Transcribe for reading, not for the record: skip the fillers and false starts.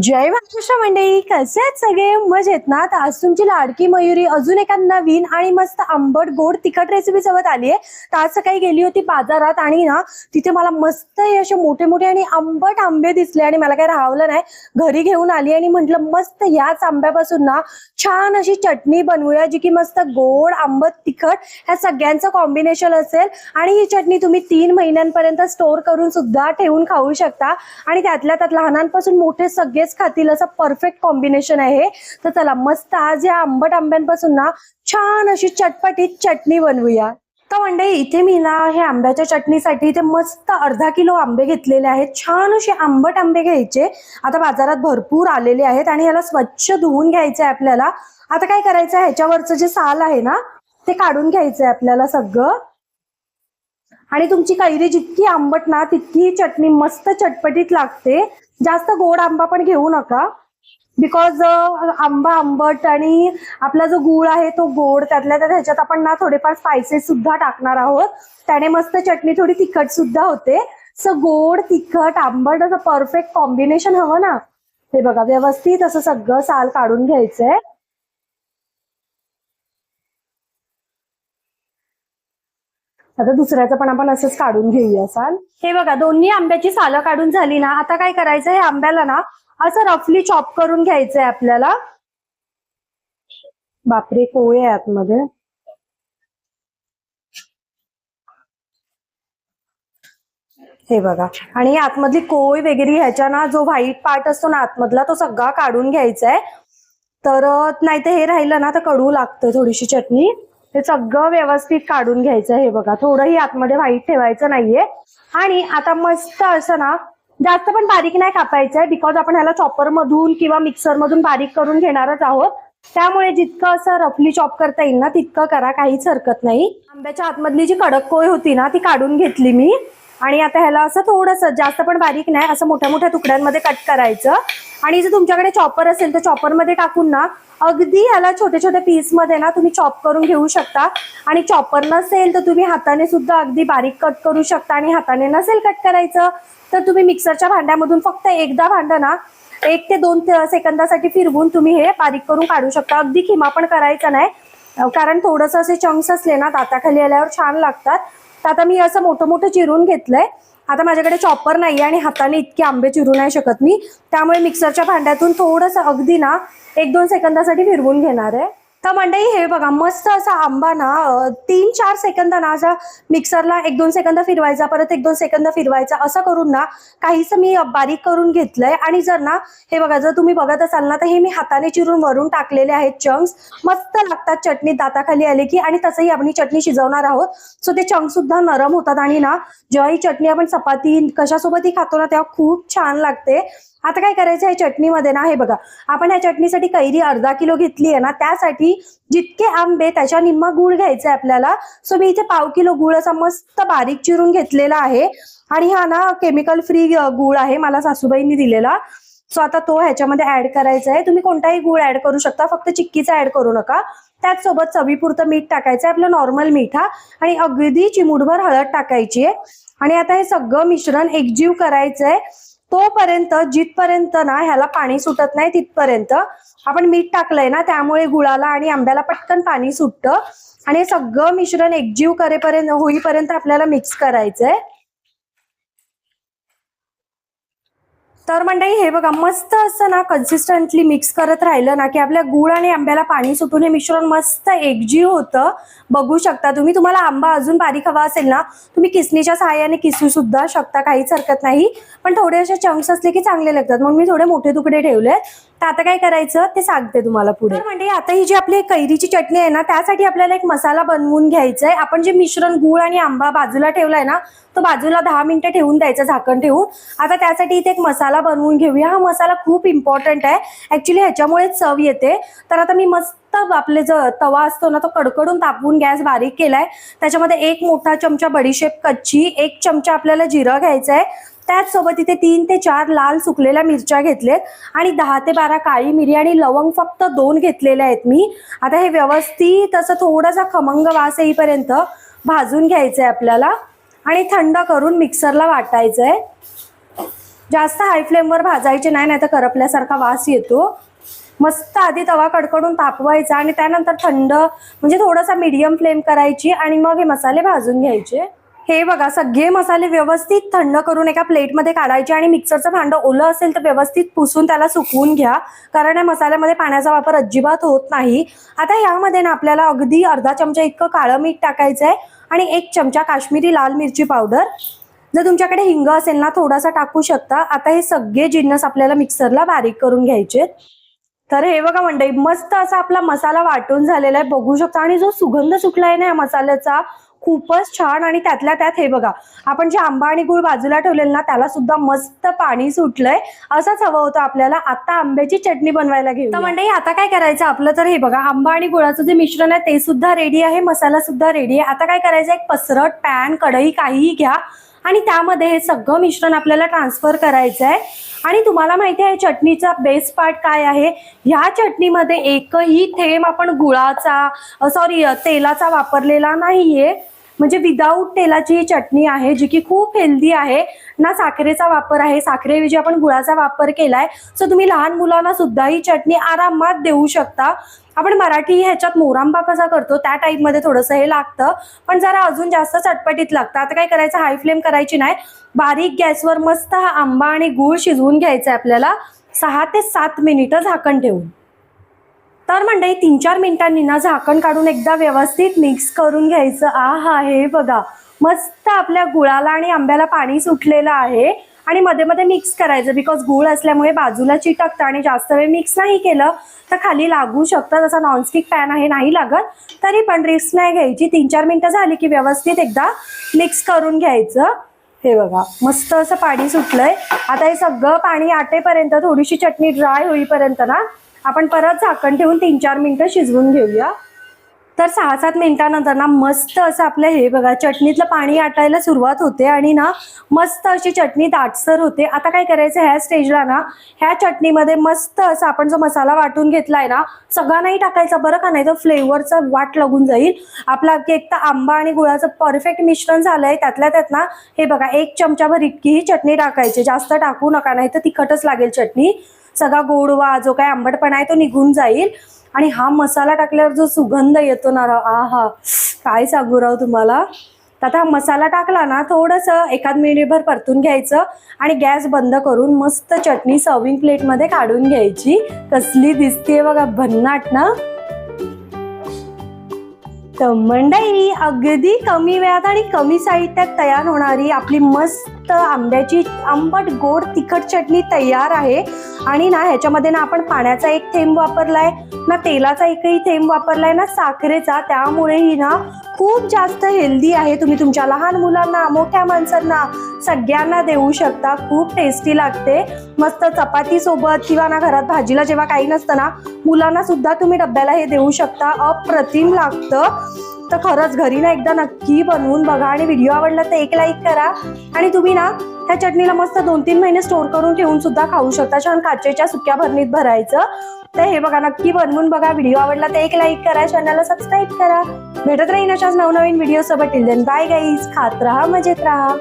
जय महाराष्ट्र मंडळी, कसे आहेत सगळे? मजेत ना? तर आज तुमची लाडकी मयुरी अजून एका नवीन आणि मस्त आंबट गोड तिखट रेसिपी सोबत आली आहे. तर आज सकाळी गेली होती बाजारात आणि ना तिथे मला मस्त हे असे मोठे मोठे आणि आंबट आंबे दिसले आणि मला काही राहवलं नाही, घरी घेऊन आली आणि म्हटलं मस्त याच आंब्यापासून ना छान अशी चटणी बनवूया, जी की मस्त गोड आंबट तिखट ह्या सगळ्यांचं कॉम्बिनेशन असेल. आणि ही चटणी तुम्ही 3 महिन्यांपर्यंत स्टोर करून सुद्धा ठेवून खाऊ शकता आणि त्यातल्या त्यात लहानांपासून मोठे सगळेच खातील असं परफेक्ट कॉम्बिनेशन आहे. तर चला मस्त आज या आंबट आंब्यांपासून ना छान अशी चटपटीत चटणी बनवूया. तर मंडळी इथे मी ना हे आंब्याच्या चटणीसाठी इथे मस्त अर्धा किलो आंबे घेतलेले आहेत. छान असे आंबट आंबे घ्यायचे. आता बाजारात भरपूर आलेले आहेत आणि याला स्वच्छ धुवून घ्यायचं आहे आपल्याला. आता काय करायचं, ह्याच्यावरचं जे साल आहे ना ते काढून घ्यायचंय आपल्याला सगळं. आणि तुमची कैरी जितकी आंबट ना तितकी चटणी मस्त चटपटीत लागते. जास्त गोड आंबा पण घेऊ नका, बिकॉज आंबा आंबट आणि आपला जो गूळ आहे तो गोड, त्यातल्या त्यात ह्याच्यात आपण ना थोडेफार स्पायसेस सुद्धा टाकणार आहोत. त्याने मस्त चटणी थोडी तिखट सुद्धा होते. सो गोड तिखट आंबट असं परफेक्ट कॉम्बिनेशन हवं ना. हे बघा व्यवस्थित असं सगळं साल काढून घ्यायचंय. आता दुसऱ्याचं पण आपण असंच काढून घेऊया साल. हे बघा दोन्ही आंब्याची सालं काढून झाली ना. आता काय करायचं, हे आंब्याला ना असं रफली चॉप करून घ्यायचंय आपल्याला. बापरे, कोय आहे आतमध्ये. हे बघा, आणि आतमधली कोय वगैरे ह्याच्या ना जो व्हाईट पार्ट असतो ना आतमधला तो सगळा काढून घ्यायचा आहे. तर नाही तर हे राहिलं ना तर कडू लागतं थोडीशी चटणी. हे सगळं व्यवस्थित काढून घ्यायचं. हे बघा थोडंही आतमध्ये व्हाईट ठेवायचं नाहीये. आणि आता मस्त असं ना जास्त पण बारीक नाही कापायचंय, बिकॉज आपण ह्याला चॉपर मधून किंवा मिक्सर मधून बारीक करून घेणारच आहोत. त्यामुळे जितकं असं रफली चॉप करता येईल ना तितकं करा, काहीच हरकत नाही. आंब्याच्या आतमधली जी कडक कोय होती ना ती काढून घेतली मी. आणि आता ह्याला असं थोडंसं जास्त पण बारीक नाही, असं मोठ्या मोठ्या तुकड्यांमध्ये कट करायचं. आणि जर तुमच्याकडे चॉपर असेल तर चॉपर मध्ये टाकून ना अगदी ह्याला छोटे छोटे पीस मध्ये ना तुम्ही चॉप करून घेऊ शकता. आणि चॉपर नसेल तर तुम्ही हाताने सुद्धा अगदी बारीक कट करू शकता. आणि हाताने नसेल कट करायचं तर तुम्ही मिक्सरच्या भांड्यामधून फक्त एकदा भांडं ना 1 ते 2 सेकंदासाठी फिरवून तुम्ही हे बारीक करून काढू शकता. अगदी खिमा पण करायचा नाही, कारण थोडंसं असे चंक्स असले ना दाताखाली आल्यावर छान लागतात. तर आता मी असं मोठं मोठं चिरून घेतलंय. आता माझ्याकडे चॉपर नाही आणि हाताने इतके आंबे चिरू नाही शकत मी, त्यामुळे मिक्सरच्या भांड्यातून थोडंसं अगदी ना 1-2 सेकंदासाठी फिरवून घेणार आहे. तर मंडळी हे बघा मस्त असा आंबा ना 3-4 सेकंद ना असा मिक्सरला 1-2 सेकंद फिरवायचा, परत 1-2 सेकंद फिरवायचा, असं करून ना काहीच मी बारीक करून घेतलंय. आणि जर ना हे बघा जर तुम्ही बघत असाल ना तर हे मी हाताने चिरून वरून टाकलेले आहेत चंक्स. मस्त लागतात चटणी दाताखाली आले की. आणि तसंही आपण ही चटणी शिजवणार आहोत, सो ते चंक्स सुद्धा नरम होतात. आणि ना जेव्हा ही चटणी आपण चपाती कशासोबतही खातो ना तेव्हा खूप छान लागते. आता काय करायचं आहे चटणीमध्ये ना, हे बघा आपण ह्या चटणीसाठी कैरी अर्धा किलो घेतली आहे ना, त्यासाठी जितके आंबे त्याच्या निम्मा गूळ घ्यायचा आहे आपल्याला. सो मी इथे 1/2 किलो गूळ असा मस्त बारीक चिरून घेतलेला आहे. आणि हा ना केमिकल फ्री गूळ आहे, मला सासूबाईंनी दिलेला. सो आता तो ह्याच्यामध्ये ऍड करायचा आहे. तुम्ही कोणताही गूळ ऍड करू शकता, फक्त चिक्कीचा ऍड करू नका. त्याचसोबत चवीपुरतं मीठ टाकायचं आहे, आपलं नॉर्मल मीठ हा. आणि अगदी चिमूटभर हळद टाकायची आहे. आणि आता हे सगळं मिश्रण एकजीव करायचंय तोपर्यंत जिथपर्यंत ना ह्याला पाणी सुटत नाही तिथपर्यंत. आपण मीठ टाकलंय ना त्यामुळे गुळाला आणि आंब्याला पटकन पाणी सुटतं. आणि हे सगळं मिश्रण एकजीव करेपर्यंत होईपर्यंत आपल्याला मिक्स करायचंय. तर मंडळी हे बघा मस्त असं ना कन्सिस्टंटली मिक्स करत राहिलं ना की आपल्या गूळ आणि आंब्याला पाणी सुटून हे मिश्रण मस्त एकजीव होतं. बघू शकता तुम्ही. तुम्हाला आंबा अजून बारीक हवा असेल ना तुम्ही किसणीच्या सहाय्याने किसू सुद्धा शकता, काहीच हरकत नाही. पण थोडे असे चंक्स असले की चांगले लागतात, म्हणून मी थोडे मोठे तुकडे ठेवले. तर आता काय करायचं ते सांगते तुम्हाला पुढे. म्हणजे आता ही जी आपली कैरीची चटणी आहे ना त्यासाठी आपल्याला एक मसाला बनवून घ्यायचा आहे. आपण जे मिश्रण गूळ आणि आंबा बाजूला ठेवलाय ना तो बाजूला 10 मिनिटं ठेवून द्यायचा झाकण ठेवून. आता त्यासाठी इथे एक मसाला बनवून घेऊया. हा मसाला खूप इम्पॉर्टंट आहे, ऍक्च्युली ह्याच्यामुळेच चव येते. तर आता मी मस्त आपले जो तवा असतो ना तो कडकडून तापवून गॅस बारीक केलाय. त्याच्यामध्ये 1 मोठा चमचा बडीशेप कच्ची, 1 चमचा आपल्याला जिरं घ्यायचं आहे. त्याचसोबत इथे 3 ते 4 लाल सुकलेल्या मिरच्या घेतलेत आणि 10 ते 12 काळी मिरी आणि लवंग फक्त 2 घेतलेल्या आहेत मी. आता हे व्यवस्थित असं थोडासा खमंग वास येईपर्यंत भाजून घ्यायचंय आपल्याला आणि थंड करून मिक्सरला वाटायचंय. जास्त हाय फ्लेमवर भाजायचे नाही तर करपल्यासारखा वास येतो. मस्त आधी तवा कडकडून तापवायचा आणि त्यानंतर थंड म्हणजे थोडासा मीडियम फ्लेम करायची आणि मग हे मसाले भाजून घ्यायचे. हे बघा सगळे मसाले व्यवस्थित थंड करून एका प्लेटमध्ये काढायचे आणि मिक्सरचं भांडं ओलं असेल तर व्यवस्थित पुसून त्याला सुकवून घ्या, कारण या मसाल्यामध्ये पाण्याचा वापर अजिबात होत नाही. आता यामध्ये ना आपल्याला अगदी अर्धा चमचा इतकं काळं मीठ टाकायचं आहे आणि 1 चमचा काश्मीरी लाल मिरची पावडर. जर तुमच्याकडे हिंग असेल ना थोडासा टाकू शकता. आता हे सगळे जिन्नस आपल्याला मिक्सरला बारीक करून घ्यायचे. तर हे बघा मंडळी, मस्त असा आपला मसाला वाटून झालेला आहे, बघू शकता. आणि जो सुगंध सुटलाय ना या मसाल्याचा खूपच छान. आणि त्यातल्या त्यात हे बघा, आपण जे आंबा आणि गुळ बाजूला ठेवलेलं ना त्याला सुद्धा मस्त पाणी सुटलंय. असंच हवं होतं आपल्याला. आता आंब्याची चटणी बनवायला घेऊ. तर मंडळी आता काय करायचं आपलं, तर हे बघा आंबा आणि गुळाचं जे मिश्रण आहे ते सुद्धा रेडी आहे, मसाला सुद्धा रेडी आहे. आता काय करायचं, एक पसरट पॅन कढई काहीही घ्या आणि त्यामध्ये हे सगळं मिश्रण आपल्याला ट्रान्सफर करायचं आहे. आणि तुम्हाला माहिती आहे चटणीचा बेस्ट पार्ट काय आहे, ह्या चटणीमध्ये एकही थेंब आपण तेलाचा वापरलेला नाहीये. म्हणजे विदाऊट तेलाची ही चटणी आहे, जी की खूप हेल्दी आहे. ना साखरेचा वापर आहे, साखरेऐवजी आपण गुळाचा वापर केलाय. सो तुम्ही लहान मुलांना सुद्धा ही चटणी आरामात देऊ शकता. आपण मराठी ह्याच्यात मोरांबा कसा करतो त्या टाईपमध्ये थोडंसं हे लागतं, पण जरा अजून जास्त चटपटीत लागतं. आता काय करायचं, हाय फ्लेम करायची नाही, बारीक गॅसवर मस्त हा आंबा आणि गूळ शिजवून घ्यायचा आपल्याला 6 ते 7 मिनिटं झाकण ठेवून. तर मंडळी 3-4 मिनिटांनी ना झाकण काढून एकदा व्यवस्थित मिक्स करून घ्यायचं. आहा, हे बघा मस्त आपल्या गुळाला आणि आंब्याला पाणी सुटलेलं आहे. आणि मध्ये मध्ये मिक्स करायचं, बिकॉज गुळ असल्यामुळे बाजूला चिटकतं आणि जास्त वेळ मिक्स नाही केलं तर खाली लागू शकतं. जसा नॉनस्टिक पॅन आहे नाही लागत, तरी पण रिस्क नाही घ्यायची. 3-4 मिनिटं झाली की व्यवस्थित एकदा मिक्स करून घ्यायचं. हे बघा मस्त असं पाणी सुटलंय. आता हे सगळं पाणी आटेपर्यंत, थोडीशी चटणी ड्राय होईपर्यंत ना आपण परत झाकण ठेवून 3-4 मिनिटं शिजवून घेऊया. तर 6-7 मिनिटानंतर ना मस्त असं आपलं हे बघा चटणीतलं पाणी आटायला सुरुवात होते आणि ना मस्त अशी चटणी दाटसर होते. आता काय करायचं, ह्या स्टेजला ना ह्या चटणीमध्ये मस्त असं आपण जो मसाला वाटून घेतलाय ना सगळा नाही टाकायचा बरं का, नाही तर फ्लेवरचा वाट लागून जाईल. आपला एक तर आंबा आणि गुळाचं परफेक्ट मिश्रण झालंय. त्यातल्या त्यात ना हे बघा 1 चमचाभर इतकी ही चटणी टाकायची, जास्त टाकू नका नाही तर तिखटच लागेल चटणी. सगळा गोडवा जो काय आंबटपणा आहे तो निघून जाईल. आणि हा मसाला टाकल्यावर जो सुगंध येतो ना, आहा काय सांगू राव तुम्हाला. आता हा मसाला टाकला ना थोडंसं 1 मिनिटभर परतून घ्यायचं आणि गॅस बंद करून मस्त चटणी सर्विंग प्लेटमध्ये काढून घ्यायची. कसली दिसतेय बघा भन्नाट ना. तर मंडळी अगदी कमी वेळात आणि कमी साहित्यात तयार होणारी आपली मस्त आंब्याची आंबट गोड तिखट चटणी तयार आहे. आणि ना ह्याच्यामध्ये ना आपण पाण्याचा 1 थेंब वापरलाय ना, तेलाचा एकही थेंब वापरलाय ना, साखरेचा. त्यामुळे ही ना खूप जास्त हेल्दी आहे. तुम्ही तुमच्या लहान मुलांना, मोठ्या माणसांना सगळ्यांना देऊ शकता. खूप टेस्टी लागते. मस्त चपाती सोबत किंवा ना घरात भाजीला जेव्हा काही नसतं ना मुलांना सुद्धा तुम्ही डब्याला हे देऊ शकता. अप्रतिम लागतं. तर खरंच घरी ना एकदा नक्की बनवून बघा आणि व्हिडिओ आवडला तर 1 लाईक करा. आणि तुम्ही ना ह्या चटणीला मस्त 2-3 महिने स्टोर करून ठेवून सुद्धा खाऊ शकता. छान काचेच्या सुक्या भरणीत भरायचं. तर हे बघा नक्की बनवून बघा. व्हिडिओ आवडला तर 1 लाईक करा, चॅनलला सबस्क्राईब करा. भेटत राहीन अशाच नवनवीन व्हिडिओ सोबत. Till then bye guys. खात राहा, मजेत राहा.